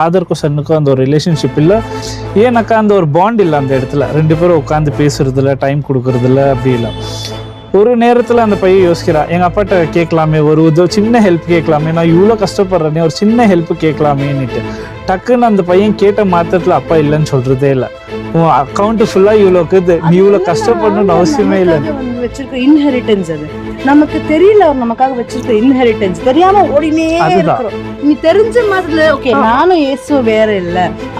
ஃபாதருக்கும் சன்னுக்கும் அந்த ஒரு ரிலேஷன்ஷிப் இல்லை. ஏன்னாக்கா அந்த ஒரு பாண்ட் இல்லை அந்த இடத்துல. ரெண்டு பேரும் உட்காந்து பேசுறதில்ல, டைம் கொடுக்கறதில்ல, அப்படி இல்லை. ஒரு நேரத்தில் அந்த பையன் யோசிக்கிறா, எங்கள் அப்பாட்ட கேட்கலாமே, ஒரு சின்ன ஹெல்ப் கேட்கலாமே, நான் இவ்வளோ கஷ்டப்படுறேனே, ஒரு சின்ன ஹெல்ப் கேட்கலாமேன்னுட்டு. டக்குன்னு அந்த பையன் கேட்ட மாத்திரத்தில் அப்பா இல்லைன்னு சொல்கிறதே இல்லை. உன் அக்கௌண்ட் ஃபுல்லாக இவ்வளோக்கு, நீ இவ்வளோ கஷ்டப்படணும்னு அவசியமே இல்லை. வச்சிருக்க இன்ஹெரிட்டன்ஸ் அது நமக்கு தெரியல. அவர் நமக்காக வச்சிருக்க இன்ஹெரிட்டன்ஸ் தெரியாம ஓடினே இருக்கிறோம். நீ தெரிஞ்ச மாதிரி ஓகே, நானும் இயேசு வேற இல்ல,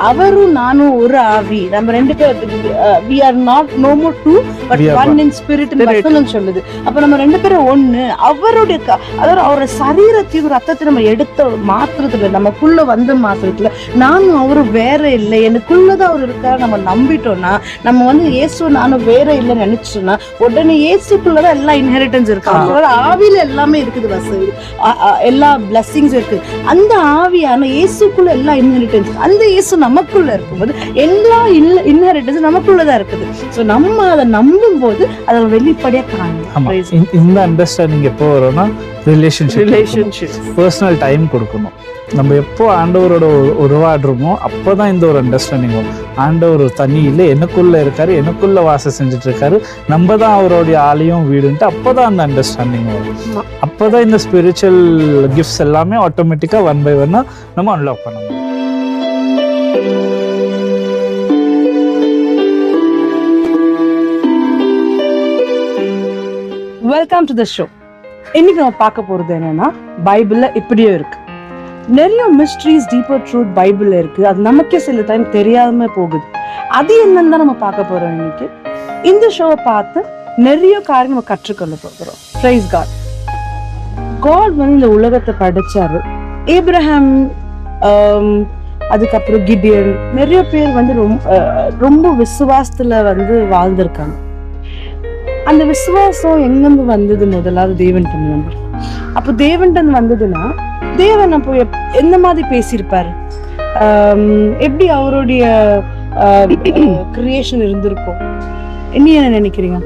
அவரும் நானும் ஒரு ஆவி, நம்ம ரெண்டு பேரும் we are not no more two but one in spirit ன்னு சொல்லுது. அப்ப நம்ம ரெண்டு பேரும் ஒண்ணு. அவருடைய அதாவது அவரோட சரீரத்தையும் ரத்தத்தை நம்ம எடுத்த மாத்திரத்துல, நமக்குள்ள வந்த மாத்திரத்துல நானும் அவரும் வேற இல்லை, எனக்குள்ளதான் அவர் இருக்காரு நம்ம நம்பிட்டோம்னா, நம்ம வந்து இயேசு நானும் வேற இல்லைன்னு நினைச்சோம்னா உடனே இயேசுக்குள்ளதான் எல்லா இன்ஹெரிட்டன்ஸ் இருக்கு. அவரோட ஆவியில எல்லாமே இருக்குது, வசதி எல்லா பிளஸ்ஸிங்ஸ் இருக்கு. அந்த ஆவியான இயேசுக்குள்ள எல்லா இன்ஹெரிட்டன்ஸ், அந்த இயேசு நமக்குள்ள இருக்கும்போது எல்லா இன்ஹெரிட்டன்ஸ் நமக்குள்ளதான் இருக்குது. ஸோ நம்ம அதை நம்பும் போது அதை வெளிப்படையா காணணும். இந்த அண்டர்ஸ்டாண்டிங் எப்போ வரும்னா ரிலேஷன்ஷிப் பர்சனல் டைம் கொடுக்கணும். நம்ம எப்போ ஆண்டவரோட உருவாடுறோமோ அப்போதான் இந்த ஒரு அண்டர்ஸ்டாண்டிங் வரும். ஆண்டவர் தனி இல்லை, எனக்குள்ள இருக்காரு, எனக்குள்ள வாசம் செஞ்சுட்டு இருக்காரு, நம்ம தான் அவருடைய ஆலயம் வீடுன்ட்டு அப்போதான் அந்த அண்டர்ஸ்டாண்டிங் வரும். அப்போதான் இந்த ஸ்பிரிச்சுவல் கிஃப்ட்ஸ் எல்லாமே ஆட்டோமேட்டிக்காக 1 by 1 நம்ம அன்லாக் பண்ணணும். Welcome to the show. இன்னைக்கு நம்ம பார்க்க போறது என்னன்னா, பைபிள்ல இப்படியே இருக்கு நிறைய மிஸ்ட்ரீஸ், டீப்பர் ட்ரூத் பைபிள்ல இருக்கு. அது நமக்கே சில டைம் தெரியாம போகுது. அது என்னன்னு தான் நம்ம பார்க்க போறோம் இன்னைக்கு. இந்த ஷோவை பார்த்து நிறைய காரியம் நம்ம கற்றுக்கொள்ள போகிறோம். Price God. காட் வந்து இந்த உலகத்தை படைச்சாரு. ஏப்ரஹாம், அதுக்கப்புறம் கிடியன், நிறைய பேர் வந்து ரொம்ப விசுவாசத்துல வந்து வாழ்ந்திருக்காங்க. அந்த விசுவாசம் எங்கிருந்து வந்தது? முதலாவது தேவன்கிட்ட வந்து. அப்போ தேவன்கிட்ட வந்ததுன்னா தேவன் அப்போ எந்த மாதிரி பேசியிருப்பாரு, எப்படி அவருடைய கிரியேஷன் இருந்திருக்கும், என்ன நினைக்கிறீங்க?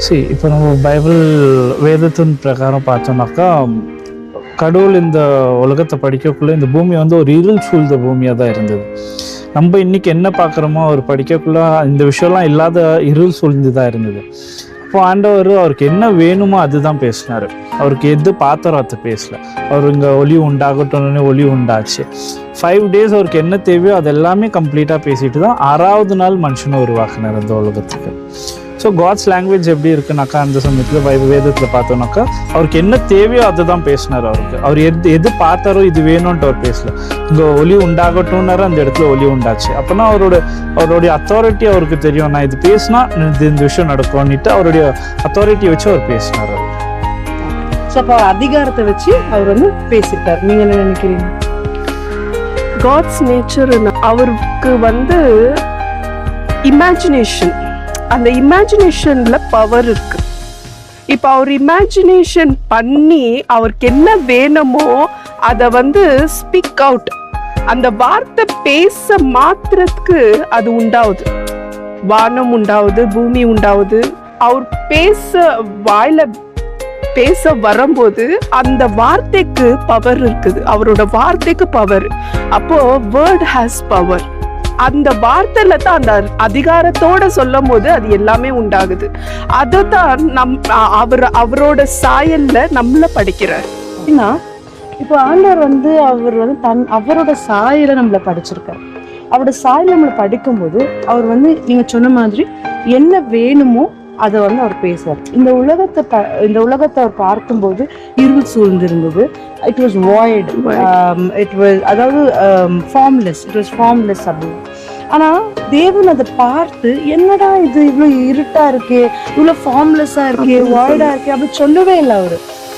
சரி, இப்போ நம்ம பைபிள் வேதத்தின் பிரகாரம் பார்த்தோம்னாக்கா, கடவுள் இந்த உலகத்தை படிக்கக்குள்ள இந்த பூமி வந்து ஒரு இருள் சூழ்ந்த பூமியாக தான் இருந்தது. நம்ம இன்னைக்கு என்ன பார்க்குறோமோ அவர் படிக்கக்குள்ள இந்த விஷயம்லாம் இல்லாத இருள் சூழ்ந்து தான் இருந்தது. அப்போ ஆண்டவர் அவருக்கு என்ன வேணுமோ அதுதான் பேசினார். அவருக்கு எது பாத்திரம் அது பேசல. அவர் இங்கே ஒளி உண்டாகட்டோன்னு ஒளி உண்டாச்சு. 5 days அவருக்கு என்ன தேவையோ அது எல்லாமே கம்ப்ளீட்டாக பேசிட்டு தான் 6வது நாள் மனுஷனை உருவாக்குனார் அந்த உலகத்துக்கு. ஸோ காட்ஸ் லாங்குவேஜ் எப்படி இருக்குனாக்கா, அந்த சமயத்தில் வேதத்தில் பார்த்தோம்னாக்கா அவருக்கு என்ன தேவையோ அதை தான் பேசினார். அவர் எது பார்த்தாரோ இது வேணும்ன்ட்டு அவர் பேசல. இங்கே ஒளி உண்டாகட்டும்னாரு, அந்த இடத்துல ஒளி உண்டாச்சு. அப்போனா அவருடைய அத்தாரிட்டி அவருக்கு தெரியும். நான் இது பேசினா இந்த விஷயம் நடக்கும்னுட்டு அவருடைய அத்தாரிட்டியை வச்சு அவர் பேசினார். ஸோ அப்போ அதிகாரத்தை வச்சு அவர் வந்து பேசிட்டார். நீங்க என்ன நினைக்கிறீங்க? காட்ஸ் நேச்சர், அவருக்கு வந்து இமேஜினேஷன், அந்த இமேஜினேஷன்ல பவர் இருக்கு. இப்ப அவர் இமேஜினேஷன் பண்ணி அவருக்கு என்ன வேணுமோ அதை வந்து ஸ்பீக் அவுட், அந்த வார்த்தை பேச மாத்திரத்துக்கு அது உண்டாவுது. வானம் உண்டாவுது, பூமி உண்டாவுது. அவர் வாயில பேச வரும்போது அந்த வார்த்தைக்கு பவர் இருக்குது. அவரோட வார்த்தைக்கு பவர். அப்போ வேர்ட் ஹேஸ் பவர். அந்த வார்த்தையில தான் அந்த அதிகாரத்தோட சொல்லும் போது அது எல்லாமே உண்டாகுது. அதுதான் அவரோட சாயல்ல நம்மள படிக்கிறார். இப்போ ஆண்டவர் வந்து அவர் வந்து அவரோட சாயல நம்மள படிச்சிருக்காரு. அவரோட சாயல் நம்மளை படிக்கும் போது அவர் வந்து நீங்க சொன்ன மாதிரி என்ன வேணுமோ அதை வந்து அவர் பேசுவார். இந்த உலகத்தை அவர் பார்க்கும்போது இருள் சூழ்ந்திருந்தது. It was void, it was அதாவது ஃபார்ம்லெஸ், இட் வாஸ் ஃபார்ம்லெஸ் அப்படின்னு. ஆனா தேவன் அதை பார்த்து என்னடா இது இவ்வளவு இருட்டா இருக்கே, இவ்வளவு ஃபார்ம்லெஸ்ஸா இருக்கே, வாய்டா இருக்கே அப்படி சொல்லவே இல்லை.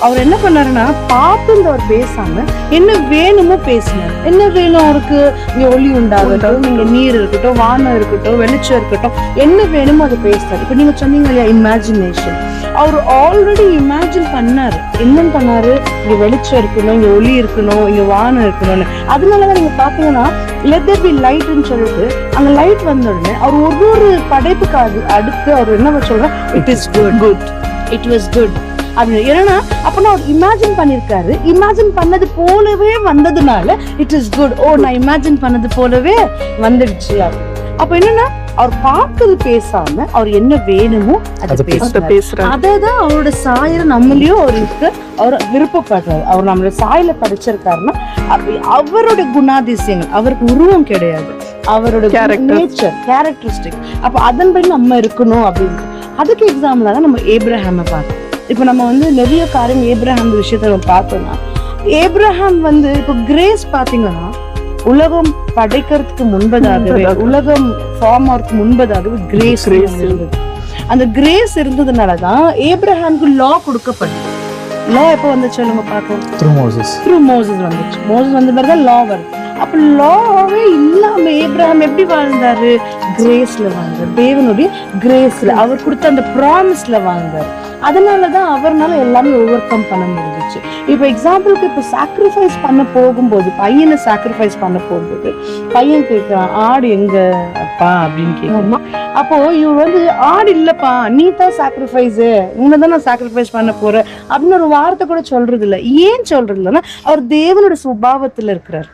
அவர் என்ன பண்ணாருன்னா பார்த்து அவர் பேசாம என்ன வேணுமோ பேசினார். என்ன வேணும் அவருக்கு? இங்க ஒளி உண்டாகட்டும், இங்க நீர் இருக்கட்டும், வானம் இருக்கட்டும், வெளிச்சம் இருக்கட்டும், என்ன வேணுமோ அதை பேசினார். இப்ப நீங்க சொன்னீங்க இல்லையா இமேஜினேஷன், அவர் ஆல்ரெடி இமேஜின் பண்ணாரு. என்ன பண்ணாரு? இங்க வெளிச்சம் இருக்கணும், இங்க ஒளி இருக்கணும், இங்க வானம் இருக்கணும்னு. அதனாலதான் நீங்க பாத்தீங்கன்னா let there be light ன்னு சொல்லிட்டு அந்த லைட் வந்த உடனே அவர் ஒரு படைப்புக்கு அடுத்து அவர் என்ன சொல்றாரு? It is good, it was good. அப்படின்னு. ஏன்னா அப்பனா அவர் இமேஜின் பண்ணிருக்காரு, இமேஜின் பண்ணது போலவே வந்ததுனால இட் இஸ் குட். ஓ, நான் இமேஜின் பண்ணது போலவே வந்துடுச்சு. அப்ப என்னன்னா அவர் பார்க்கறது பேசாம அவர் என்ன வேணுமோ அதை பேசுறாரு. அததான் அவரோட சாயல நம்மளையும் அவருக்கு அவர் விருப்பப்படுறாரு. அவர் நம்மளோட சாயல படிச்சிருக்காருன்னா அவரோட குணாதிசயங்கள், அவருக்கு உருவம் கிடையாது, அவரோட நேச்சர் கேரக்டரிஸ்டிக். அப்ப அதன்படி நம்ம இருக்கணும் அப்படின்னு. அதுக்கு எக்ஸாம்பிளா தான் நம்ம ஏப்ரஹாமை பார்த்தோம். இப்ப நம்ம வந்து நிறைய காரியம் ஏப்ரஹாம் விஷயத்த நம்ம பார்த்தோம்னா, ஏப்ரஹாம் வந்து இப்ப கிரேஸ் பாத்தீங்கன்னா உலகம் படைக்கிறதுக்கு முன்பதாகவே, உலகம் ஃபார்ம் ஆகிறதுக்கு முன்பதாகவே கிரேஸ் இருந்தது. அந்த கிரேஸ் இருந்ததுனாலதான் ஏப்ரஹாமுக்கு லா கொடுக்கப்பட்டது. லா எப்ப வந்துச்சு நம்ம பார்க்கலாம், த்ரூ மோசஸ் வந்துச்சு. மோசஸ் வந்த மாதிரிதான் லா வருது. அப்ப லாவே இல்லாம ஏப்ரஹாம் எப்படி வாழ்ந்தாரு? கிரேஸ்ல வாழ்ந்தார், தேவனுடைய கிரேஸ்ல, அவர் கொடுத்த அந்த ப்ராமிஸ்ல வாழ்ந்தார். அதனாலதான் அவர்னால எல்லாமே ஓவர் கம் பண்ண முடிஞ்சிச்சு. இப்ப எக்ஸாம்பிளுக்கு இப்ப சாக்ரிஃபைஸ் பண்ண போகும்போது, பையனை சாக்ரிஃபைஸ் பண்ண போகும்போது பையன் கேட்கிறான், ஆடு எங்க அப்பா அப்படின்னு கேட்கணும். அப்போ இவர் வந்து, ஆடு இல்லப்பா, நீ தான் சாக்ரிஃபைஸ், உன்னதான் நான் சாக்ரிஃபைஸ் பண்ண போறேன் அப்படின்னு ஒரு வார்த்தை கூட சொல்றது இல்லை. ஏன் சொல்றது இல்லைன்னா அவர் தேவனோட சுபாவத்துல இருக்கிறார்,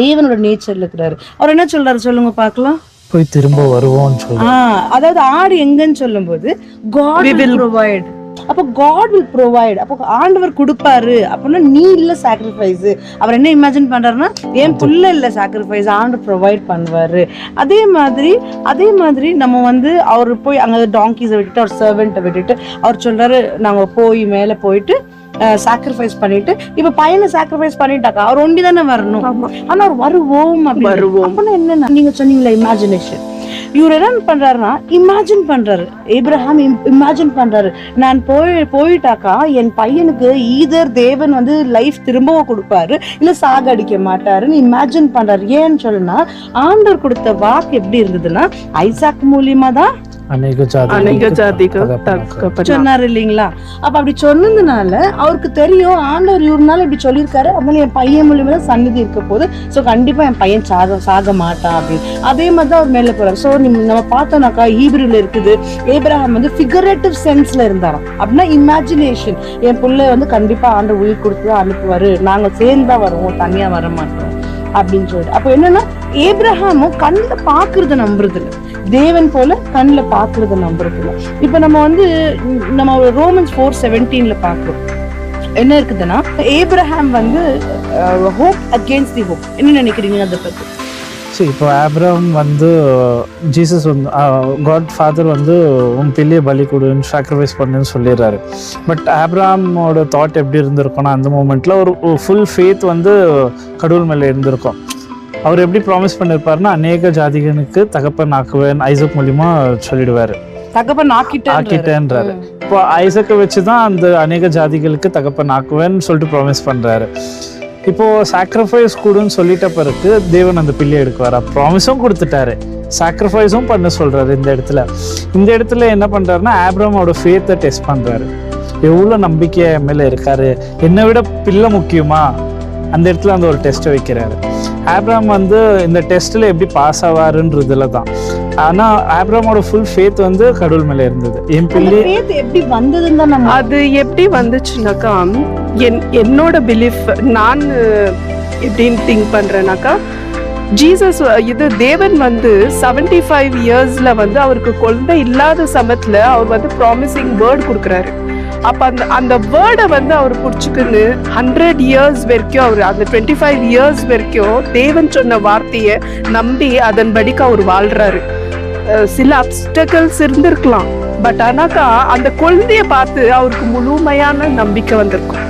தேவனோட நேச்சர்ல இருக்கிறாரு. அவர் என்ன சொல்றாரு சொல்லுங்க பார்க்கலாம், போய் திரும்ப வருவோம் சொல்லுங்க. அதாவது ஆடு எங்கன்னு சொல்லும் போது God will provide. அப்ப God will provide. அப்ப ஆண்டவர் கொடுப்பாரு அப்படின்னா நீ இல்ல சாக்ரிஃபைஸ். அவர் என்ன இமேஜின் பண்றாருன்னா, ஏன் புள்ள இல்ல சாக்ரிஃபைஸ், ஆண்டவர் ப்ரொவைட் பண்ணுவாரு. அதே மாதிரி நம்ம வந்து அவர் போய் அங்க டாங்கிஸை விட்டுட்டு, அவர் சர்வெண்ட்டை விட்டுட்டு அவர் சொல்றாரு, நாங்க போய் மேல போயிட்டு சாக்ரிஃபைஸ் பண்ணிட்டு, இப்ப பையனை சாக்ரிஃபைஸ் பண்ணிட்டாக்கா அவர் ஒண்டி தானே வரணும். ஆனா அவர் வருவோம் அப்படின்னு என்ன நீங்க சொன்னீங்களா, இமேஜினேஷன். இவர் என்ன பண்றாருன்னா இமேஜின் பண்றாரு. ஏப்ரஹாம் இமேஜின் பண்றாரு, நான் போயிட்டாக்கா என் பையனுக்கு ஈதர் தேவன் வந்து லைஃப் திரும்பவும் கொடுப்பாரு, இல்ல சாக அடிக்க மாட்டாருன்னு இமேஜின் பண்றாரு. ஏன்னு சொல்லுனா, ஆண்டவர் கொடுத்த வாக்கு எப்படி இருந்ததுன்னா, ஐசாக் மூலியமா தான் அநேக சொன்னாரு இல்லைங்களா. அப்ப அப்படி சொன்னதுனால அவருக்கு தெரியும், ஆண்டவர் இவருனால இப்படி சொல்லியிருக்காரு, அதனால என் பையன் மூலியமா தான் சன்னதி இருக்க போது, சோ கண்டிப்பா என் பையன் சாக மாட்டான் அப்படின்னு. அதே மாதிரிதான் அவர் மேல போறாரு. சோ நம்ம பார்த்தோம்னாக்கா ஹீப்ரூல இருக்குது, ஏப்ரஹாம் வந்து ஃபிகரேட்டிவ் சென்ஸ்ல இருந்தாராம். அப்படின்னா இமேஜினேஷன், என் பிள்ளை வந்து கண்டிப்பா ஆண்டவர் உயிர் கொடுத்து அனுப்புவாரு, நாங்க சேர்ந்தா வருவோம், தனியா வர மாட்டோம் அப்படின்னு சொல்லிட்டு. அப்ப என்னன்னா ஏப்ரஹாமும் கண்ணுல பாக்குறத நம்புறது இல்லை, தேவன் போல கண்ணுல பாக்குறத நம்புறது இல்லை. இப்ப நம்ம ரோமன்ஸ் 4:17 பாக்குறோம் என்ன இருக்குதுன்னா, ஏப்ரஹாம் வந்து ஹோப் அகேன்ஸ்ட் தி ஹோப். என்ன நினைக்கிறீங்க அதை பத்தி? சரி, இப்போ ஆப்ரஹாம் வந்து ஜீசஸ் வந்து காட் ஃபாதர் வந்து உன் பிள்ளையை பலி கொடுன்னு சாக்ரிஃபைஸ் பண்ணுன்னு சொல்லிடுறாரு. பட் ஆப்ரஹாமோட தாட் எப்படி இருந்திருக்கும்னா, அந்த மூமெண்ட்ல ஒரு ஃபுல் ஃபேத் வந்து கடவுள் மேலே இருந்திருக்கும். அவர் எப்படி ப்ராமிஸ் பண்ணியிருப்பாருன்னா, அநேக ஜாதிகளுக்கு தகப்பன் ஆக்குவேன் ஐசக் மூலியமா சொல்லிடுவாரு, தகப்பன் ஆக்கிட்டேன்றாரு. இப்போ ஐசக்கை வச்சுதான் அந்த அநேக ஜாதிகளுக்கு தகப்பன் ஆக்குவேன்னு சொல்லிட்டு ப்ராமிஸ் பண்றாரு. இப்போ சாக்ரிஃபைஸ் கொடுன்னு சொல்லிட்ட பிறகு தேவன் அந்த பிள்ளையை எடுக்குவாரா? ப்ராமிஸும் கொடுத்துட்டாரு, சாக்ரிஃபைஸும் பண்ண சொல்றாரு. இந்த இடத்துல என்ன பண்றாருன்னா, ஆப்ரஹாமோட ஃபேத்தை டெஸ்ட் பண்றாரு. எவ்வளோ நம்பிக்கை என் மேல இருக்காரு, என்னை விட பிள்ளை முக்கியமா, அந்த இடத்துல அந்த ஒரு டெஸ்ட்டை வைக்கிறாரு. ஆப்ரஹாம் வந்து இந்த டெஸ்ட்ல எப்படி பாஸ் ஆவாருன்றதுல தான். ஆனா ஆப்ரஹாமோட ஃபுல் ஃபேத் வந்து கடவுள் மேல இருந்தது. என் பிள்ளை எப்படி வந்ததுன்னு அது எப்படி வந்துச்சுனாக்கா, என்னோட பிலீஃப் நான் எப்படின்னு திங்க் பண்றேனாக்கா, ஜீசஸ் இது தேவன் வந்து 75 இயர்ஸ்ல வந்து அவருக்கு குழந்தை இல்லாத சமயத்துல அவர் வந்து ப்ராமிசிங் வேர்ட் கொடுக்குறாரு. அப்ப அந்த வேர்டை வந்து அவர் புடிச்சுக்குன்னு 100 இயர்ஸ் வரைக்கும் அவர் அந்த 25 இயர்ஸ் வரைக்கும் தேவன் சொன்ன வார்த்தையை நம்பி அதன்படிக்கு அவர் வாழ்றாரு. சில அப்டக்கல்ஸ் இருந்திருக்கலாம், பட் ஆனாக்கா அந்த குழந்தைய பார்த்து அவருக்கு முழுமையான நம்பிக்கை வந்திருக்கும்.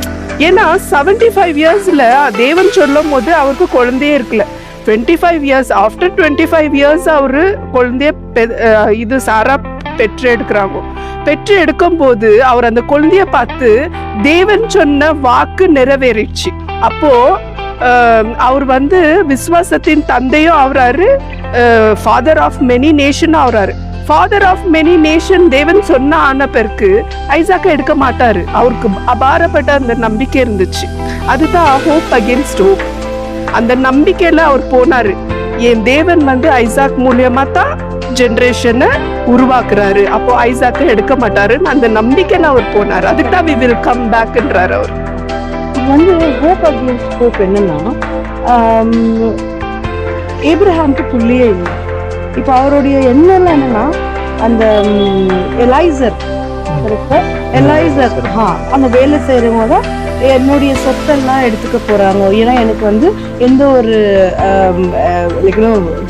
ஏன்னா 75 இயர்ஸ்ல தேவன் சொல்லும் போது அவருக்கு குழந்தையே இருக்கல. 25 இயர்ஸ் ஆஃப்டர் 25 இயர்ஸ் அவரு குழந்தைய சாரா பெற்று எடுக்கும் போது அவர் அந்த குழந்தைய பார்த்து தேவன் சொன்ன வாக்கு நிறைவேறிச்சு. அப்போ அவர் வந்து விசுவாசத்தின் தந்தையும் ஆகுறாரு, ஃபாதர் ஆஃப் மெனி நேஷன் ஆகுறாரு. ஃபாதர் ஆஃப் மெனி நேஷன் தேவன் சொன்ன ஆன பிறகு ஐசாக்கை எடுக்க மாட்டாரு. அவருக்கு அபாரப்பட்ட அந்த நம்பிக்கை இருந்துச்சு. அதுதான் ஹோப் அகேன்ஸ்ட் ஹோப். அந்த நம்பிக்கையில அவர் போனாரு. என் தேவன் வந்து ஐசாக் மூலியமா தான் ஜெனரேஷனை உருவாக்குறாரு. அப்போ ஐசாக்கை எடுக்க மாட்டாருன்னு அந்த நம்பிக்கைன்னு அவர் போனாரு. அதுக்கு தான் we will come backன்றாரு அவர். வந்து ஹோப் அகேன்ஸ்ட் ஹோப் என்னன்னா, ஏப்ரஹாமுக்கு புள்ளியே இல்லை. இப்போ அவருடைய எண்ணம் என்னன்னா, அந்த எலைசர் அந்த வேலை செய்யறவங்க தான் என்னுடைய சொத்தெல்லாம் எடுத்துக்க போறாங்க, ஏன்னா எனக்கு வந்து எந்த ஒரு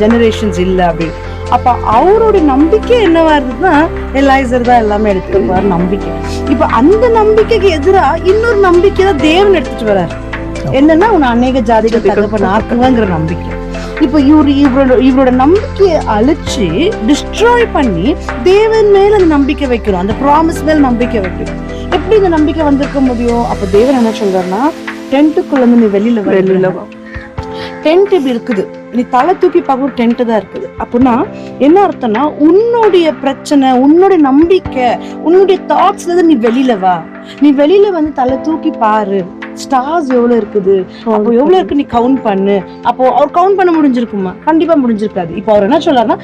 ஜெனரேஷன்ஸ் இல்லை அப்படின்னு. அப்ப அவருடைய நம்பிக்கை என்னவா இருந்ததுன்னா, எலைசர் தான் எல்லாமே எடுத்துக்க போறாரு நம்பிக்கை. இப்ப அந்த நம்பிக்கைக்கு எதிராக இன்னொரு நம்பிக்கை தான் தேவன் எடுத்துட்டு வர்றாரு. என்னன்னா, உன்னை அநேக ஜாதிகள் தகப்பன் ஆக்குவாங்கிற நம்பிக்கை. இப்ப இவரோட நம்பிக்கையை அழிச்சு டிஸ்ட்ராய் பண்ணி தேவன் மேல அந்த நம்பிக்கை வைக்கிறோம், அந்த ப்ராமிஸ் மேல நம்பிக்கை வைக்கிறோம். எப்படி இந்த நம்பிக்கை வந்திருக்க முடியும்? அப்ப தேவன் என்ன சொல்றாருன்னா, டென்ட்டுக்குள்ள இருந்து நீ வெளியில வா. டென்ட் இப்படி இருக்குது, நீ தலை தூக்கி பார்க்க டென்ட் தான் இருக்குது. அப்படின்னா என்ன அர்த்தம்னா, உன்னுடைய பிரச்சனை, உன்னுடைய நம்பிக்கை, உன்னுடைய தாட்ஸ்ல இருந்து நீ வெளியில வா. நீ வெளியில வந்து தலை தூக்கி பாரு, ஸ்டார்ஸ் எவ்வளவு இருக்குது, அப்போ எவ்வளவு இருக்கு நீ கவுண்ட் பண்ணு. அப்போ அவர் கவுண்ட் பண்ண முடிஞ்சிருக்குமா? கண்டிப்பா முடிஞ்சிருக்காது. இப்போ அவர் என்ன சொல்றாருன்னா,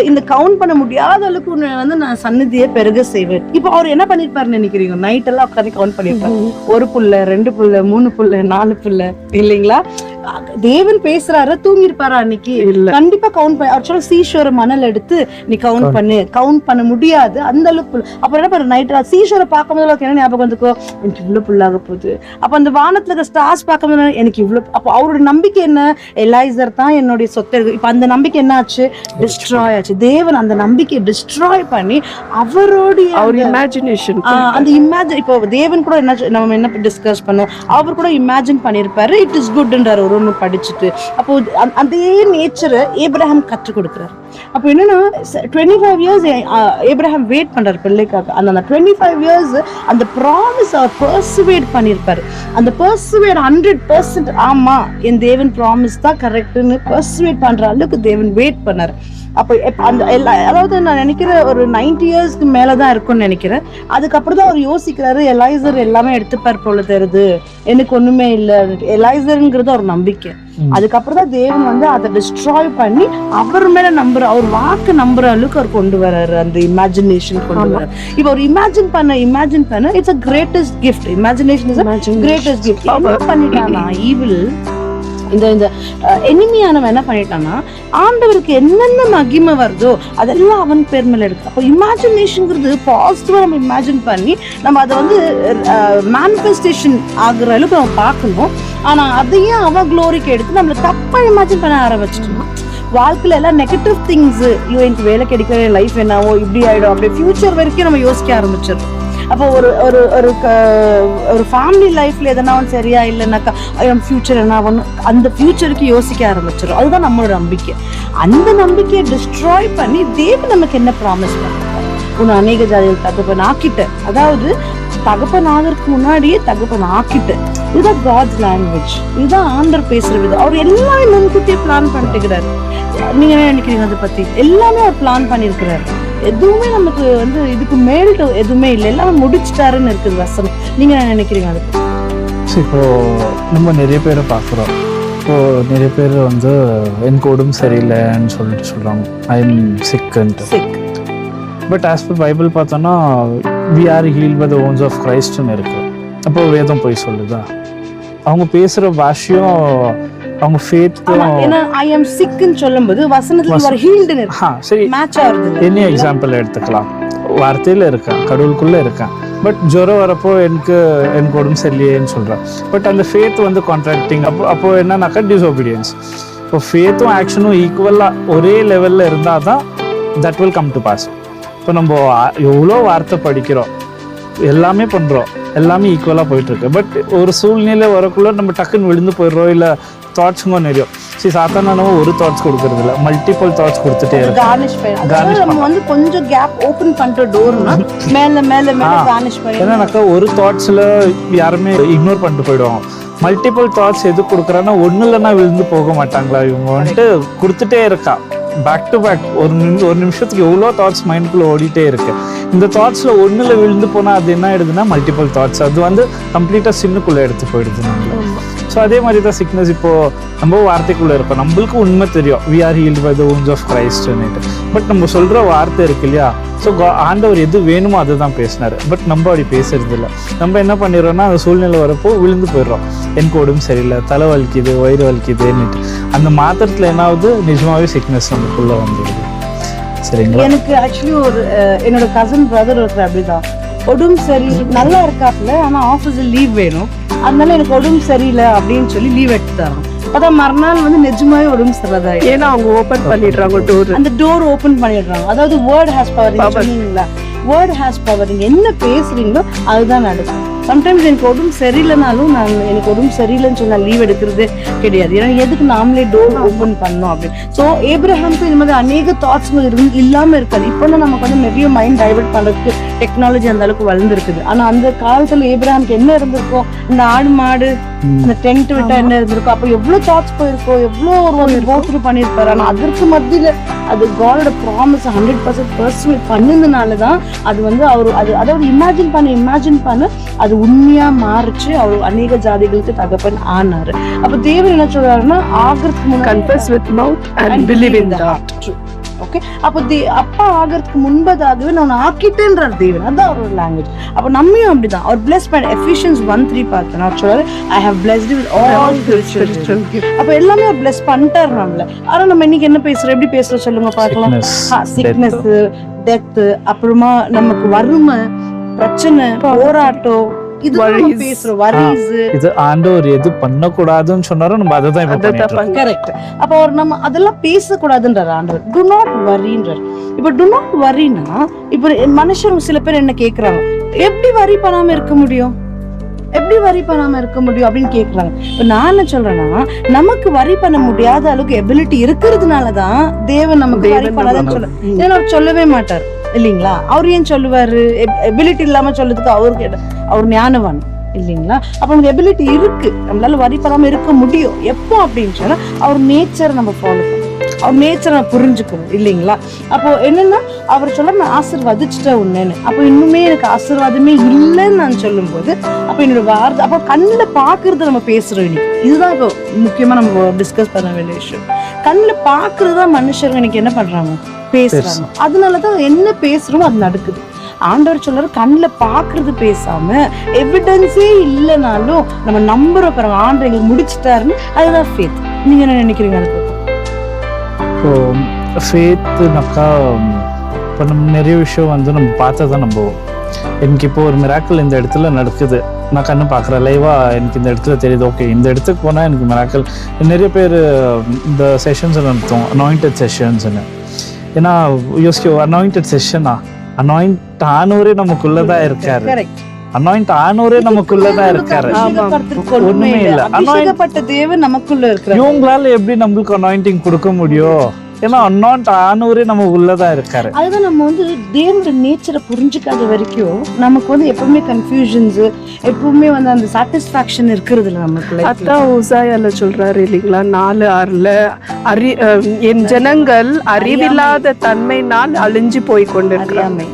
இந்த கவுண்ட் பண்ண முடியாத அளவுக்கு உன்னை வந்து நான் சந்நிதியை பெருக செய்வேன். இப்போ அவர் என்ன பண்ணிருப்பாருன்னு நினைக்கிறீங்க? நைட் எல்லாம் உட்காந்து கவுண்ட் பண்ணிருப்பாரு. 1 புள்ள 2 புள்ள 3 புள்ள 4 புள்ள இல்லைங்களா? தேவன் பேசுறாரு, தூங்கி இருப்பாரா அன்னைக்கு? கண்டிப்பா கவுண்ட் பண்ண. அவர் சொல்ல சீஷோர மணல் எடுத்து நீ கவுண்ட் பண்ணு, கவுண்ட் பண்ண முடியாது அந்த அளவுக்கு. அப்ப என்ன பண்ண, நைட் சீஷோரை பார்க்கும் போது என்ன ஞாபகம் வந்துக்கோ, எனக்கு இவ்வளவு புல்லாக போகுது. அப்ப அந்த வானத்துல இருக்க ஸ்டார்ஸ் பார்க்கும் போது எனக்கு இவ்வளவு. அப்போ அவரோட நம்பிக்கை என்ன? எலைசர் தான் என்னுடைய சொத்து இருக்கு. இப்ப அந்த நம்பிக்கை என்ன ஆச்சு? டிஸ்ட்ராய் ஆச்சு. தேவன் அந்த நம்பிக்கையை டிஸ்ட்ராய் பண்ணி அவருடைய இமேஜினேஷன், அந்த இமேஜின். இப்போ தேவன் கூட நம்ம என்ன டிஸ்கஸ் பண்ணோம், அவர் கூட இமேஜின் பண்ணிருப்பாரு, இட் இஸ் குட்ன்றாரு ஒரு ஒன்று படிச்சுட்டு. அப்போ அதே நேச்சரை ஏப்ரஹாம் கற்றுக் கொடுக்குறாரு. அப்போ என்னன்னா, 25 இயர்ஸ் ஏப்ரஹாம் வெயிட் பண்றாரு பிள்ளைக்காக. அந்த 25 இயர்ஸ் அந்த ப்ராமிஸ் அவர் பர்சுவேட் பண்ணிருப்பாரு. அந்த பர்சுவேட் 100% ஆமா என் தேவன் ப்ராமிஸ் தான் கரெக்ட்னு பர்சுவேட் பண்ற அளவுக்கு தேவன் வெயிட் பண்ணாரு. அப்போ அந்த அதாவது நான் நினைக்கிறேன் ஒரு 90 இயர்ஸ்க்கு மேலதான் இருக்கும்னு நினைக்கிறேன். அதுக்கப்புறம் தான் அவர் யோசிக்கிறாரு, எலைசர் எல்லாமே எடுத்துப்பார் போல தருது, எனக்கு ஒண்ணுமே இல்லை. எலைசர்ங்கிறது ஒரு நம்பிக்கை. அதுக்கப்புறம் தான் தேவன் வந்து அதை டிஸ்ட்ராய் பண்ணி அவர் மேல அவர் வாக்கு நம்புற அளவுக்கு அவர் கொண்டு வர்றாரு, அந்த இமேஜினேஷன் கொண்டு வர்றாரு. இப்ப அவர் இமேஜின் பண்ண it's a greatest gift. Imagination is a greatest gift. என்ன பண்ணிட்டானா ஈவில், இந்த எனிமியானவன் என்ன பண்ணிட்டான்னா, ஆண்டவருக்கு என்னென்ன மகிமை வருதோ அதெல்லாம் அவன் பேர் மேல எடுக்கும். அப்போ இமேஜினேஷன்ங்கிறது பாசிட்டிவா நம்ம இமேஜின் பண்ணி நம்ம அதை வந்து மேனிஃபெஸ்டேஷன் ஆகுற அளவுக்கு நம்ம பார்க்கணும். ஆனா அதையும் அவன் க்ளோரிக்கு எடுத்து நம்மள தப்பா இமேஜின் பண்ண ஆரம்பிச்சிட்டோம். வாழ்க்கையில எல்லாம் நெகட்டிவ் திங்ஸ், ஐயோ எனக்கு வேலை கிடைக்கிற லைஃப் என்னவோ இப்படி ஆயிடும், அப்படியே ஃபியூச்சர் வரைக்கும் நம்ம யோசிக்க ஆரம்பிச்சிடும். அப்போ ஒரு ஃபேமிலி லைஃப்ல எதனா ஒன்று சரியா இல்லைன்னாக்கா ஃபியூச்சர் என்ன ஆகணும், அந்த ஃபியூச்சருக்கு யோசிக்க ஆரம்பிச்சிடும். அதுதான் நம்மளோட நம்பிக்கை. அந்த நம்பிக்கையை டிஸ்ட்ராய் பண்ணி தேவன் நமக்கு என்ன ப்ராமிஸ் பண்ணிருக்காரு, உன்னை அநேக ஜாதிகள் தகப்பன் ஆக்கிட்ட. அதாவது தகப்பன் ஆகிறதுக்கு முன்னாடியே தகப்பன் ஆக்கிட்ட. இதுதான் காட்ஸ் லாங்குவேஜ், இதுதான் ஆண்டவர் பேசுற விதம். அவர் எல்லாமே முன்கூட்டியே பிளான் பண்ணிட்டுக்கிறாரு. நீங்க என்ன நினைக்கிறீங்க அதை பத்தி? எல்லாமே அவர் பிளான் பண்ணிருக்கிறாரு. எதுவுமே நமக்கு வந்து இதுக்கு மேல் எதுவுமே இல்லை, எல்லாமே முடிச்சுட்டாருன்னு இருக்குது வசனம். நீங்க என்ன நினைக்கிறீங்க அதை பத்தி? இப்போ நம்ம நிறைய பேரை பார்க்குறோம். இப்போது நிறைய பேர் வந்து எனக்கு உடம்பு சரியில்லைன்னு சொல்கிறாங்க, ஐ எம் சிக்குன்ட்டு. பட் ஆஸ் பர் பைபிள் பார்த்தோன்னா we are healed by the wounds of கிரைஸ்ட்னு இருக்கு. அப்போ வேதம் போய் சொல்லுதா? அவங்க பேசுகிற பாஷையும் அவங்க ஃபேத் ஐ அம் சிக்னு சொல்லும்போது வசனத்துல யூ ஆர் ஹீல்ட்னு இருக்கு. சரி, மேட்ச் ஆகுது. என்ன எக்ஸாம்பிள் எடுத்துக்கலாம், வார்த்தையில் இருக்கேன், கடவுளுக்குள்ளே இருக்கேன், பட் ஜுரம் வரப்போ எனக்கு உடம்பு சரியில்லையேன்னு சொல்கிறேன். பட் அந்த ஃபேத் வந்து கான்ட்ராக்டிங். அப்போ என்னன்னாக்கா டிஸ்ஒபீடியன்ஸ். இப்போ ஃபேத்தும் ஆக்ஷனும் ஈக்குவலாக ஒரே லெவலில் இருந்தால் தான் that will come to pass. இப்போ நம்ம எவ்வளோ வார்த்தை படிக்கிறோம், எல்லாமே பண்ணுறோம், எல்லாமே ஈக்குவலாக போயிட்டுருக்கு. பட் ஒரு சூழ்நிலை வரக்குள்ள நம்ம டக்குன்னு விழுந்து போயிடுறோம், இல்லை தாட்ஸுங்க நிறைய. சரி, சாதாரண ஒரு தாட்ஸ் கொடுக்கறது இல்லை, மல்டிபிள் தாட்ஸ் கொடுத்துட்டே இருக்கு. நம்ம வந்து கொஞ்சம் கேப் ஓபன் பண்ற டோர்னா மேல மேல மேல கார்னிஷ் பண்ணி, ஏன்னாக்கா ஒரு தாட்ஸ்ல யாருமே இக்னோர் பண்ணிட்டு போயிடுவாங்க. மல்டிபிள் தாட்ஸ் எது கொடுக்குறான்னா ஒன்றும் இல்லைன்னா விழுந்து போக மாட்டாங்களா, இவங்க வந்துட்டு கொடுத்துட்டே இருக்கா பேக் டு பேக். ஒரு நிமிஷத்துக்கு எவ்வளோ தாட்ஸ் மைண்டுக்குள்ளே ஓடிட்டே இருக்கு. இந்த தாட்ஸில் ஒன்றில் விழுந்து போனால் அது என்ன ஆயிடுதுன்னா மல்டிபிள் தாட்ஸ், அது வந்து கம்ப்ளீட்டாக சின்னுக்குள்ளே எடுத்து போயிடுது. நம்ம ஸோ அதே மாதிரி தான் சிக்னஸ். இப்போது நம்ம வார்த்தைக்குள்ளே இருக்கோம், நம்மளுக்கு உண்மை தெரியும் we are healed by the wounds of Christ. But நம்ம சொல்கிற வார்த்தை இருக்கு இல்லையா, ஸோ ஆண்டவர் எது வேணுமோ அதை தான் பேசினார். பட் நம்ம அப்படி பேசுறது இல்லை. நம்ம என்ன பண்ணிடுறோம்னா அந்த சூழ்நிலை வரப்போ விழுந்து போயிடுறோம். எனக்கு உடம்பு சரியில்லை, தலை வலிக்குது, வயிறு வலிக்குதுன்னுட்டு அந்த மாத்திரத்தில் என்ன ஆகுது, நிஜமாவே சிக்னஸ் நமக்குள்ளே வந்துடுது. சரிங்களா? எனக்கு ஆக்சுவலி ஒரு என்னோட கசின் பிரதர் ஒருத்தர் அப்படிதான், உடம்பு சரி நல்லா இருக்காப்புல, ஆனா ஆஃபீஸ்ல லீவ் வேணும், அதனால எனக்கு உடம்பு சரியில்லை அப்படின்னு சொல்லி லீவ் எடுத்து தரோம். அதான் மறுநாள் வந்து நிஜமாவே உடம்பு சரியில்லை, ஏன்னா அவங்க ஓபன் பண்ணிடுறாங்க டோர், அந்த டோர் ஓபன் பண்ணிடுறாங்க. அதாவது வேர்ட் ஹேஸ் பவர் சொன்னீங்களா, வேர்ட் ஹேஸ் பவர். நீங்க என்ன பேசுறீங்களோ அதுதான் நடக்கும். சம்டைம்ஸ் எனக்கு உடம்பு சரியில்லைனாலும் எனக்கு உடம்பு சரியில்லைன்னு சொல்லி நான் லீவ் எடுக்கிறது கிடையாது. ஏன்னா எதுக்கு நாமளே டோர் ஓப்பன் பண்ணோம் அப்படின்னு. ஸோ ஏப்ரஹாமுக்கு இந்த மாதிரி அநேக தாட்ஸ் இல்லாம இருக்காது. இப்போ நமக்கு வந்து நிறைய மைண்ட் டைவர்ட் பண்றதுக்கு டெக்னாலஜி அந்த அளவுக்கு வளர்ந்துருக்குது. ஆனா அந்த காலத்துல ஏப்ரஹாமுக்கு என்ன இருந்திருக்கும், இந்த ஆடு மாடு அந்த டென்ட் விட்டா என்ன இருந்திருக்கும், அப்போ எவ்வளவு தாட்ஸ் போயிருக்கோம், எவ்வளவு ஒரு கோத்ரூ பண்ணிருப்பாரு. ஆனா அதற்கு மத்தியில அது காடோட ப்ராமிஸ் 100% பர்சனல் பண்ணதுனாலதான் அது வந்து அவரு அதாவது இமேஜின் பண்ண அது உண்மையா மாறிச்சு. அவர் அநேக ஜாதிகளுக்கு தகப்பன் ஆனாரு. அப்ப தேவன் என்ன சொல்றாருன்னா, ஆகிறதுக்கு confess with mouth and believe in the heart. Okay, அப்போ அப்பா ஆகிறதுக்கு முன்பதாகவே நான் ஆக்கிட்டேன்றார் தேவன். அதான் அவரோட லாங்குவேஜ். அப்ப நம்மையும் அப்படிதான் அவர் பிளஸ் பண்ண. எஃபிஷியன்ஸ் 1:3 பார்த்தேன், நான் சொல்றாரு I have blessed with all spiritual gifts. அப்ப எல்லாமே அவர் பிளஸ் பண்ணிட்டாரு நம்மள. ஆனா நம்ம இன்னைக்கு என்ன பேசுறோம், எப்படி பேசுறோம் சொல்லுங்க பார்க்கலாம். சிக்னஸ், டெத், அப்புறமா நமக்கு வறுமை, பிரச்சனை, போராட்டம், இது ஆண்டவர் எது பண்ணக்கூடாதுன்னு சொன்னாரோ நம்ம அதை தான் இப்ப பண்ணிட்டு இருக்கோம். கரெக்ட். அப்ப அவர் நம்ம அதெல்லாம் பேசக்கூடாதுன்றார் ஆண்டவர். டு நாட் வரின்றார். இப்ப டு நாட் வரினா, இப்ப மனுஷங்க சில பேர் என்ன கேக்குறாங்க, எப்படி வரி பண்ணாம இருக்க முடியும், எப்படி வரி பண்ணாம இருக்க முடியும் அப்படின்னு கேக்குறாங்க. இப்ப நான் என்ன சொல்றேன்னா, நமக்கு வரி பண்ண முடியாத அளவுக்கு எபிலிட்டி இருக்கிறதுனாலதான் தேவன் நமக்கு வரி பண்ணாதன்னு சொல்ல. ஏன்னா அவர் சொல்லவே மாட்டார் இல்லைங்களா. அவர் ஏன் சொல்லுவாரு, எபிலிட்டி இல்லாம சொல்றதுக்கு அவர் ஞானவான் இல்லைங்களா. அப்ப நமக்கு எபிலிட்டி இருக்கு, நம்மளால வரி பண்ணாம இருக்க முடியும். எப்போ அப்படின்னு சொன்னா அவர் நேச்சரை நம்ம ஃபாலோ பண்ணணும், அவர் நேச்சரை நம்ம புரிஞ்சுக்கணும் இல்லைங்களா. அப்போ என்னன்னா அவர் சொல்ல, நான் ஆசீர்வதிச்சுட்டேன் உன்னேன்னு. அப்போ இன்னுமே எனக்கு ஆசீர்வாதமே இல்லைன்னு நான் சொல்லும் போது, அப்ப என்னோட வார்த்தை அப்போ கண்ணில் பாக்குறத நம்ம பேசுறோம் இன்னைக்கு. இதுதான் இப்போ முக்கியமா நம்ம டிஸ்கஸ் பண்ண வேண்டிய விஷயம். கண்ணில் பாக்குறதுதான் மனுஷங்க இன்னைக்கு என்ன பண்றாங்க, பேசுறாங்க. அதனாலதான் என்ன பேசுறோமோ அது நடக்குது. ஆண்டவர் சொல்றாரு, கண்ணில் பாக்குறது பேசாம எவிடன்ஸே இல்லைனாலும் நம்ம நம்புறோம் பாருங்க, ஆண்டவர் எங்களுக்கு முடிச்சுட்டாருன்னு. அதுதான் ஃபேத். நீங்க என்ன நினைக்கிறீங்க? அது ஃபேத்துனாக்கா இப்போ நம்ம நிறைய விஷயம் வந்து நம்ம பார்த்தா தான் நம்புவோம். எனக்கு இப்போ ஒரு மிராக்கிள் இந்த இடத்துல நடக்குது, நான் கண்ணு பார்க்குறேன் லைவாக, எனக்கு இந்த இடத்துல தெரியுது, ஓகே இந்த இடத்துக்கு போனால் எனக்கு மிராக்கிள். நிறைய பேர் இந்த செஷன்ஸ் நடத்துவோம், அனாயிண்டட் செஷன்ஸ்ன்னு. ஏன்னா யோசிக்க, அனாயிண்டட் செஷனா, அனாயிண்ட் ஆனவரே நமக்குள்ளதான் இருக்காரு, அனாயிண்ட் ஆனவரே நமக்குள்ளதான் இருக்காரு, ஒண்ணுமே இல்ல. அபிஷேகப்பட்ட தேவன் நமக்குள்ள இருக்காரு. இவங்களால எப்படி நம்மளுக்கு அனாயிண்டிங் கொடுக்க முடியும்? ஏன்னா அனாயிண்ட் ஆனவரே நம்ம உள்ளதான் இருக்காரு. அதுதான் நம்ம வந்து தேவனோட நேச்சரை புரிஞ்சுக்காத வரைக்கும் நமக்கு வந்து எப்பவுமே கன்ஃபியூஷன்ஸ், எப்பவுமே வந்து அந்த சாட்டிஸ்ஃபேக்ஷன் இருக்கிறது இல்லை நமக்கு. அதான் ஓசாயால சொல்றாரு இல்லைங்களா, 4:6, என் ஜனங்கள் அறிவில்லாத தன்மையினால் அழிஞ்சு போய் கொண்டிருக்கிறாங்க.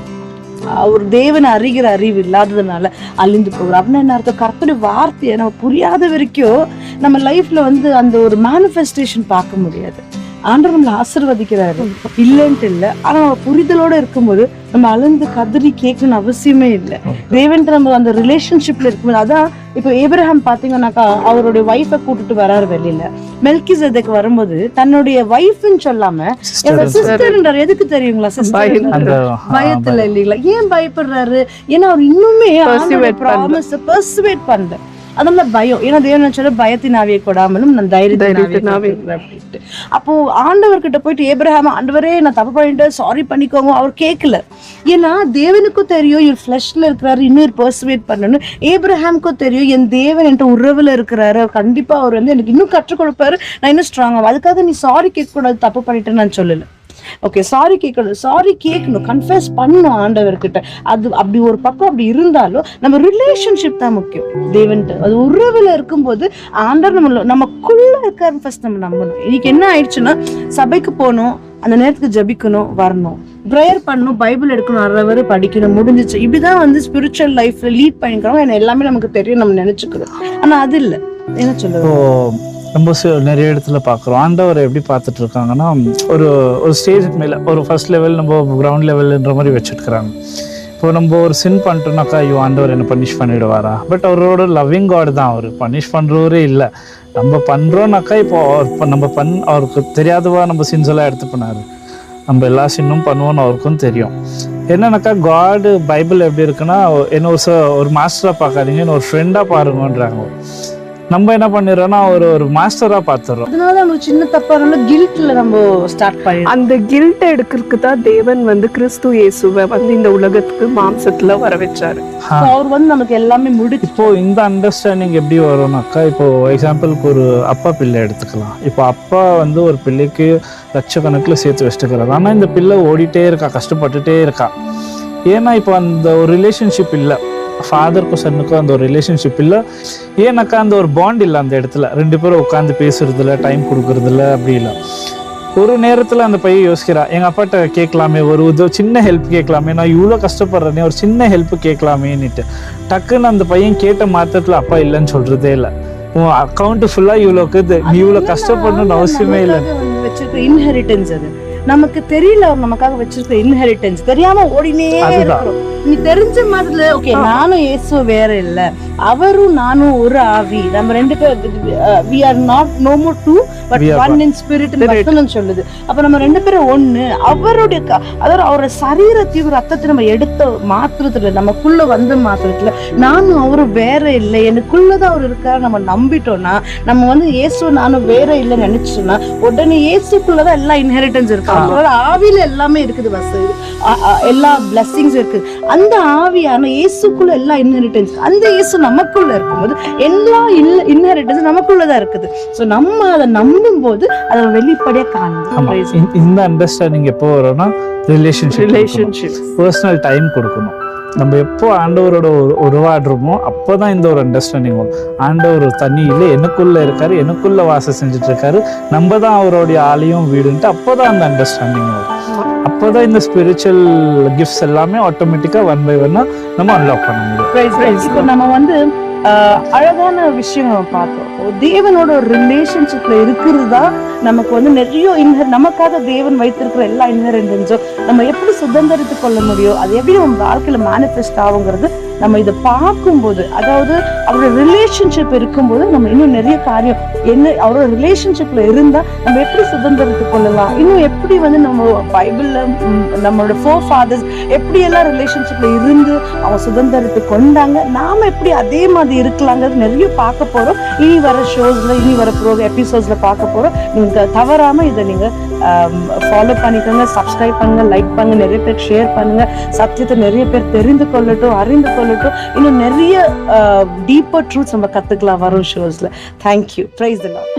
அவர் தேவனை அறிகிற அறிவு இல்லாததுனால அழிந்து போகிறார். அப்படின்னு என்ன அர்த்தம்? கர்த்தருடைய வார்த்தையை நம்ம புரியாத வரைக்கும் நம்ம லைஃப்ல வந்து அந்த ஒரு மேனிஃபெஸ்டேஷன் பார்க்க முடியாது. ஆண்டவர் நம்மளை ஆசீர்வதிக்கிறாரு இல்லைன்ட்டு இல்லை, ஆனா நம்ம புரிதலோட இருக்கும்போது நம்ம அழுந்து கதறி கேட்கணும்னு அவசியமே இல்லை. தேவன் நம்ம அந்த ரிலேஷன்ஷிப்ல இருக்கும்போது, அதான் இப்போ ஏப்ரஹாம் பாத்தீங்கன்னாக்கா அவருடைய வைஃபை கூட்டிட்டு வராரு வெளியில. மெல்கிசேதேக்கு வரும்போது தன்னுடைய வைஃப்னு சொல்லாம சிஸ்டர்ன்றார். எதுக்கு தெரியுங்களா? சிஸ்டர் பயத்துல இல்லைங்களா. ஏன் பயப்படுறாரு? ஏன்னா அவர் இன்னுமே பர்சுவேட் பண்ணல, அதனால பயம். ஏன்னா தேவன் சொல்ல, பயத்தின் ஆவியை கொடாமலும் நான் தைரியத்தின் அப்படின்ட்டு. அப்போ ஆண்டவர்கிட்ட போயிட்டு ஏப்ரஹாம், ஆண்டவரே நான் தப்பு பண்ணிட்டேன், சாரி பண்ணிக்கோங்க, அவர் கேட்கல. ஏன்னா தேவனுக்கும் தெரியும் இவர் ஃபிளஷ்ல இருக்கிறாரு, இன்னும் பர்சுவேட் பண்ணணும். ஏப்ரஹாமுக்கும் தெரியும் என் தேவன் என்கிட்ட உறவுல இருக்கிறாரு, கண்டிப்பா அவர் வந்து எனக்கு இன்னும் கற்றுக் கொடுப்பாரு, நான் இன்னும் ஸ்ட்ராங் ஆகும். அதுக்காக நீ சாரி கேட்க கூடாது, தப்பு பண்ணிட்டேன்னு நான் சொல்லல. ஓகே, சாரி கேட்கணும், கன்ஃபெஸ் பண்ணணும் ஆண்டவர்கிட்ட. அது அப்படி ஒரு பக்கம் அப்படி இருந்தாலும் நம்ம ரிலேஷன்ஷிப் தான் முக்கியம் தேவன்ட்டு. அது உறவுல இருக்கும்போது ஆண்டவர் நமக்குள்ள இருக்காருன்னு ஃபர்ஸ்ட் நம்ம நம்பணும். இன்னைக்கு என்ன ஆயிடுச்சுன்னா, சபைக்கு போகணும், அந்த நேரத்துக்கு ஜபிக்கணும், வரணும், ப்ரேயர் பண்ணணும், பைபிள் எடுக்கணும், அரை படிக்கணும், முடிஞ்சிச்சு. இப்படிதான் வந்து ஸ்பிரிச்சுவல் லைஃப்ல லீட் பண்ணிக்கிறோம். ஏன்னா எல்லாமே நமக்கு தெரியும், நம்ம நினைச்சுக்கிறோம். ஆனா அது இல்லை. என்ன சொல்லுவோம், இப்போ ரொம்ப நிறைய இடத்துல பார்க்குறோம். ஆண்டவரை எப்படி பார்த்துட்டு இருக்காங்கன்னா, ஒரு ஸ்டேஜுக்கு மேலே ஒரு ஃபர்ஸ்ட் லெவல், நம்ம கிரவுண்ட் லெவல்ன்ற மாதிரி வச்சுருக்குறாங்க. இப்போ நம்ம ஒரு சின் பண்ணிட்டோம்னாக்கா, ஐயோ ஆண்டவர் என்ன பனிஷ் பண்ணிவிடுவாரா? பட் அவரோட லவ்விங் காட் தான், அவர் பனிஷ் பண்ணுறவரே இல்லை. நம்ம பண்ணுறோன்னாக்கா, இப்போ அவருக்கு தெரியாதவா நம்ம சின்ஸ் எல்லாம் எடுத்து பண்ணாரு. நம்ம எல்லா சின்னும் பண்ணுவோன்னு அவருக்கும் தெரியும். என்னன்னாக்கா, காடு பைபிள் எப்படி இருக்குன்னா, என்ன ஒரு மாஸ்டராக பார்க்காதீங்க, என்ன ஒரு ஃப்ரெண்டாக பாருங்கன்றாங்க. நம்ம என்ன பண்ணிடுறோம்னா, ஒரு மாஸ்டரா பார்த்துறோம். அதனால நமக்கு சின்ன தப்பான கில்ட்ல நம்ம ஸ்டார்ட் பண்ணி, அந்த கில்ட்டை எடுக்கிறதுக்கு தான் தேவன் வந்து கிறிஸ்து இயேசுவை வந்து இந்த உலகத்துக்கு மாம்சத்துல வர வச்சாரு. அவர் வந்து நமக்கு எல்லாமே முடிச்சு. இப்போ இந்த அண்டர்ஸ்டாண்டிங் எப்படி வரும்னாக்கா, இப்போ எக்ஸாம்பிளுக்கு ஒரு அப்பா பிள்ளை எடுத்துக்கலாம். இப்போ அப்பா வந்து ஒரு பிள்ளைக்கு லட்சக்கணக்கில் சேர்த்து வச்சுக்கிறாரு. ஆனால் இந்த பிள்ளை ஓடிட்டே இருக்கா, கஷ்டப்பட்டுட்டே இருக்கா. ஏன்னா இப்போ அந்த ஒரு ரிலேஷன்ஷிப் இல்லை, ஃபாதருக்கும் சன்னுக்கும் அந்த ஒரு ரிலேஷன்ஷிப் இல்லை. ஏன்னாக்கா அந்த ஒரு பாண்ட் இல்லை அந்த இடத்துல. ரெண்டு பேரும் உட்காந்து பேசுறதில்ல, டைம் கொடுக்கறதில்ல, அப்படி இல்லை. ஒரு நேரத்தில் அந்த பையன் யோசிக்கிறா, எங்கள் அப்பாட்ட கேட்கலாமே, ஒரு சின்ன ஹெல்ப் கேட்கலாமே, நான் இவ்வளோ கஷ்டப்படுறேனே, ஒரு சின்ன ஹெல்ப் கேட்கலாமேன்னுட்டு. டக்குன்னு அந்த பையன் கேட்ட மாத்திரத்தில் அப்பா இல்லைன்னு சொல்கிறதே இல்லை. உன் அக்கௌண்ட்டு ஃபுல்லாக இவ்வளோக்கு, நீ இவ்வளோ கஷ்டப்படணும்னு அவசியமே இல்லை. வச்சிருக்க இன்ஹெரிட்டன்ஸ் அது நமக்கு தெரியல. அவர் நமக்காக வச்சிருக்க இன்ஹெரிட்டன்ஸ் தெரியாம ஓடினே இருக்கிறோம். நீ தெரிஞ்ச மாதிரி, ஓகே நானும் இயேசு வேற இல்ல, அவரும் நானும் ஒரு ஆவி, நம்ம ரெண்டு பேர் we are not no more two but one in spirit வசனம் சொல்லுது. அப்ப நம்ம ரெண்டு பேரும் ஒண்ணு. அவருடைய அதாவது அவரோட சரீரத்தையும் ரத்தத்தை நம்ம எடுத்த மாத்திரத்துல, நமக்குள்ள வந்த மாத்திரத்துல நானும் அவரும் வேற இல்லை, எனக்குள்ளதான் அவர் இருக்காரு நம்ம நம்பிட்டோம்னா, நம்ம வந்து இயேசு நானும் வேற இல்லைன்னு நினைச்சோம்னா, உடனே இயேசுக்குள்ளதான் எல்லா இன்ஹெரிட்டன்ஸ் இருக்கு. அவரோட ஆவியில எல்லாமே இருக்குது, எல்லா பிளெஸிங்ஸ் இருக்கு. அந்த ஆவியான இயேசுக்குள்ள எல்லா இன்ஹெரிட்டன்ஸ், அந்த இயேசு நமக்குள்ள இருக்கும்போது எல்லா இன்ஹெரிட்டன்ஸ் நமக்குள்ளதான் இருக்குது. சோ நம்ம அதை நம்பும் போது அதை வெளிப்படையா காணும். இந்த அண்டர்ஸ்டாண்டிங் எப்போ வரும்னா, ரிலேஷன்ஷிப் பர்சனல் டைம் கொடுக்கணும். நம்ம எப்போ ஆண்டவரோட உருவாடுறோமோ அப்போதான் இந்த ஒரு அண்டர்ஸ்டாண்டிங் வரும். ஆண்டவர் தனி இல்லை, எனக்குள்ள இருக்காரு, எனக்குள்ள வாசம் செஞ்சுட்டு இருக்காரு, நம்ம தான் அவருடைய ஆலயம் வீடுன்ட்டு அப்போதான் அந்த அண்டர்ஸ்டாண்டிங் வரும். அப்போதான் இந்த ஸ்பிரிச்சுவல் கிஃப்ட்ஸ் எல்லாமே ஆட்டோமேட்டிக்கா 1 by 1 நம்ம அன்லாக் பண்ண முடியும். இப்போ நம்ம வந்து அழகான விஷயம் நம்ம பார்த்தோம். தேவனோட ஒரு ரிலேஷன்ஷிப்ல இருக்கிறது தான் நமக்கு வந்து நிறைய நமக்காக தேவன் வைத்திருக்கிற எல்லா இன்ஹெரிட்டன்ஸும் நம்ம எப்படி சுதந்திரித்து கொள்ள முடியும், அது எப்படி நம்ம வாழ்க்கையில மேனிஃபெஸ்ட் ஆகுங்கிறது நம்ம இதை பார்க்கும்போது, அதாவது அவரோட ரிலேஷன்ஷிப் இருக்கும்போது நம்ம இன்னும் நிறைய காரியம் என்ன அவரோட ரிலேஷன்ஷிப்ல இருந்தா நம்ம எப்படி சுதந்திரத்து கொள்ளலாம், இன்னும் எப்படி வந்து நம்ம பைபிள்ல நம்மளோட ஃபோர்ஃபாதர்ஸ் எப்படி எல்லாம் ரிலேஷன்ஷிப்ல இருந்து அவங்க சுதந்திரத்தை கொண்டாங்க, நாம எப்படி அதே மாதிரி இருக்கலாங்கிறது நிறைய பார்க்க போறோம். இனி வர ஷோஸ்ல, இனி வர எபிசோட்ஸ்ல பார்க்க போறோம். நீங்க தவறாம இதை நீங்க ஃபாலோ பண்ணிக்கோங்க, சப்ஸ்கிரைப் பண்ணுங்க, லைக் பண்ணுங்க, நிறைய பேர் ஷேர் பண்ணுங்க. சத்தியத்தை நிறைய பேர் தெரிந்து கொள்ளட்டும், அறிந்து கொள்ளட்டும். இன்னும் நிறைய டீப்பர் ட்ரூத்ஸ் நம்ம கத்துக்கலாம் வரும் ஷோஸ்ல. தேங்க்யூ. Praise the Lord.